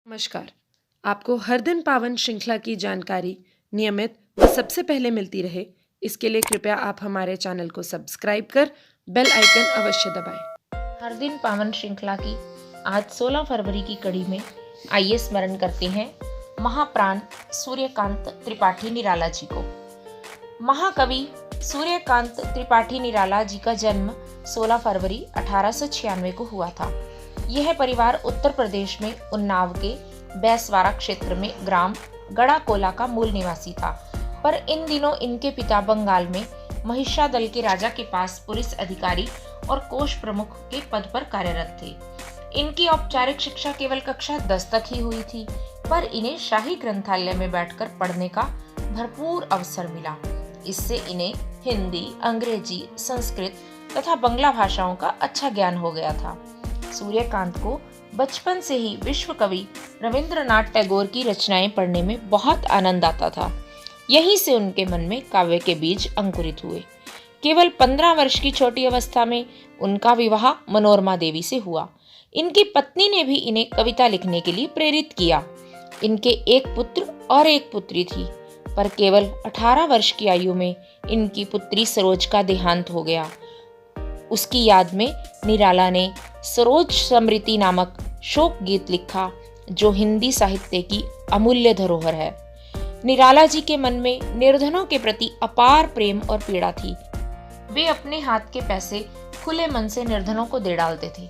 नमस्कार। आपको हर दिन पावन श्रृंखला की जानकारी नियमित व सबसे पहले मिलती रहे, इसके लिए कृपया आप हमारे चैनल को सब्सक्राइब कर बेल आइकन अवश्य दबाएं। हर दिन पावन श्रृंखला की आज 16 फरवरी की कड़ी में आइए स्मरण करते हैं महाप्राण सूर्यकांत त्रिपाठी निराला जी को। महाकवि सूर्यकांत त्रिपाठी निराला जी का जन्म 16 फरवरी 1896 को हुआ था। यह परिवार उत्तर प्रदेश में उन्नाव के बैसवाड़ा क्षेत्र में ग्राम गड़ाकोला का मूल निवासी था, पर इन दिनों इनके पिता बंगाल में महिषादल के राजा के पास पुलिस अधिकारी और कोष प्रमुख के पद पर कार्यरत थे। इनकी औपचारिक शिक्षा केवल कक्षा 10 तक ही हुई थी, पर इन्हें शाही ग्रंथालय में बैठकर पढ़ने का भरपूर अवसर मिला। इससे इन्हें हिंदी, अंग्रेजी, संस्कृत तथा बंगला भाषाओं का अच्छा ज्ञान हो गया था। सूर्यकांत को बचपन से ही विश्व कवि रविंद्रनाथ टैगोर की रचनाएं पढ़ने में बहुत आनंद आता था। यहीं से उनके मन में काव्य के बीज अंकुरित हुए। केवल 15 वर्ष की छोटी अवस्था में उनका विवाह मनोरमा देवी से हुआ। इनकी पत्नी ने भी इन्हें कविता लिखने के लिए प्रेरित किया। इनके एक पुत्र और एक पुत्री थी, पर केवल 18 वर्ष की आयु में इनकी पुत्री सरोज का देहांत हो गया। उसकी याद में निराला ने सरोज स्मृति नामक शोक गीत लिखा, जो हिंदी साहित्य की अमूल्य धरोहर है। निराला जी के मन में निर्धनों के प्रति अपार प्रेम और पीड़ा थी। वे अपने हाथ के पैसे खुले मन से निर्धनों को दे डालते थे।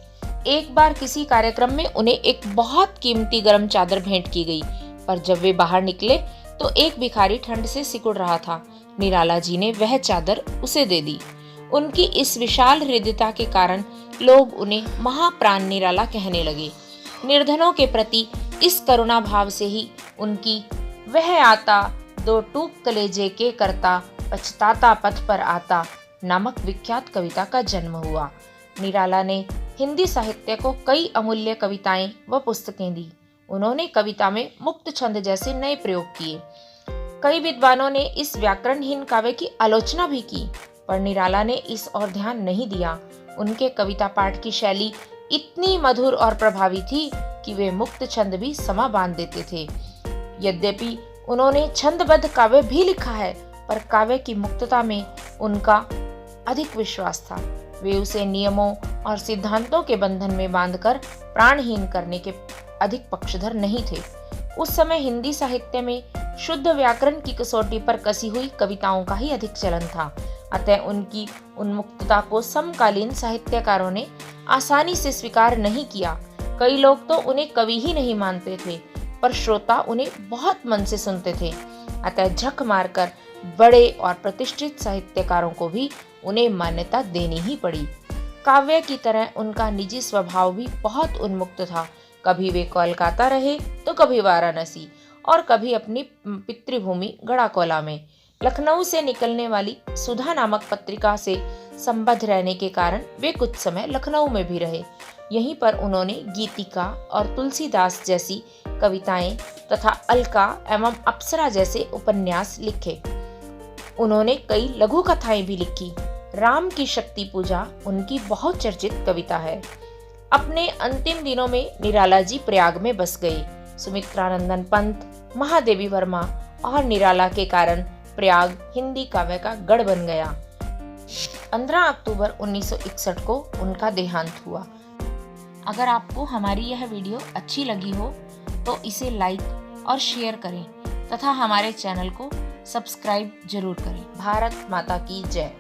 एक बार किसी कार्यक्रम में उन्हें एक बहुत कीमती गर्म चादर भेंट की गई, पर जब वे बाहर निकले तो एक भिखारी ठंड से सिकुड़ रहा था। निराला जी ने वह चादर उसे दे दी। उनकी इस विशाल हृदयता के कारण लोग उन्हें महाप्राण निराला कहने लगे। निर्धनों के प्रति इस करुणा भाव से ही उनकी वह आता दो टूक कलेजे के करता पछताता पथ पर आता नामक विख्यात कविता का जन्म हुआ। निराला ने हिंदी साहित्य को कई अमूल्य कविताएं व पुस्तकें दी। उन्होंने कविता में मुक्त छंद जैसे नए प्रयोग किए। कई विद्वानों ने इस व्याकरणहीन काव्य की आलोचना भी की, पर निराला ने इस ओर ध्यान नहीं दिया। उनके कविता पाठ की शैली इतनी मधुर और प्रभावी थी कि वे मुक्त छंद भी समा बांध देते थे। यद्यपि उन्होंने छंदबद्ध काव्य भी लिखा है, पर काव्य की मुक्तता में उनका अधिक विश्वास था। वे उसे नियमों और सिद्धांतों के बंधन में बांधकर प्राणहीन करने के अधिक पक्षधर नहीं थे। उस समय हिंदी साहित्य में शुद्ध व्याकरण की कसौटी पर कसी हुई कविताओं का ही अधिक चलन था। अतः उनकी उन्मुक्तता को समकालीन साहित्यकारों ने आसानी से स्वीकार नहीं किया। कई लोग तो उन्हें कवि ही नहीं मानते थे, पर श्रोता उन्हें बहुत मन से सुनते थे। अतः झक मारकर बड़े और प्रतिष्ठित साहित्यकारों को भी उन्हें मान्यता देनी ही पड़ी। काव्य की तरह उनका निजी स्वभाव भी बहुत उन्मुक्त था। कभी वे कोलकाता रहे तो कभी वाराणसी और कभी अपनी पितृभूमि गड़ाकोला में। लखनऊ से निकलने वाली सुधा नामक पत्रिका से संबद्ध रहने के कारण वे कुछ समय लखनऊ में भी रहे। यहीं पर उन्होंने गीतिका और तुलसीदास जैसी कविताएं तथा अलका एवं अप्सरा जैसे उपन्यास लिखे। उन्होंने कई लघु कथाएं भी लिखी। राम की शक्ति पूजा उनकी बहुत चर्चित कविता है। अपने अंतिम दिनों में निराला जी प्रयाग में बस गए। सुमित्रानंदन पंत, महादेवी वर्मा और निराला के कारण प्रयाग हिंदी काव्य का गढ़ बन गया। 15 अक्टूबर 1961 को उनका देहांत हुआ। अगर आपको हमारी यह वीडियो अच्छी लगी हो तो इसे लाइक और शेयर करें तथा हमारे चैनल को सब्सक्राइब जरूर करें। भारत माता की जय।